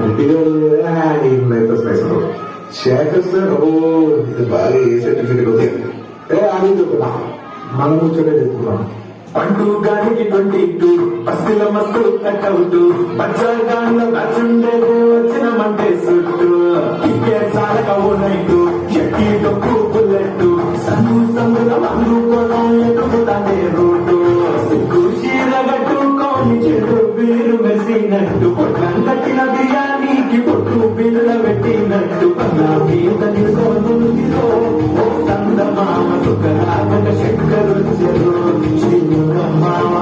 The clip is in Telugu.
రెడ్డి గారు లైఫ్ స్పైస్ శేఖర్ సార్ ఓ ఇది బాగా ఏ సర్టిఫికెట్ అవుతాయి అని చెప్పుకున్నా మనం కూర్చొనే చెప్పుకున్నాం. పండు గానికి 22 పస్తుల మస్తు కట్అవుట్ బచ్చాగాన్ల బచ్చుండేది వచ్చిన మంటే సుట్టు ఇకే సాలక ఓ నైటు చెట్టి డొక్కు బుల్లెట్ సన్ను సముల మందు కోసం ఎదుగుతానే రోడ్డు సిగ్గు చీరగట్టుకోని చెడు వీరు మెసినట్టు పొట్లం కట్టిన బిర్యానీకి పొట్టు బిల్లుల పెట్టినట్టు పన్నా మీద నిలుసోనుందిరో ఓ సందమామ సుఖరాగక శంకరుచెరు మామ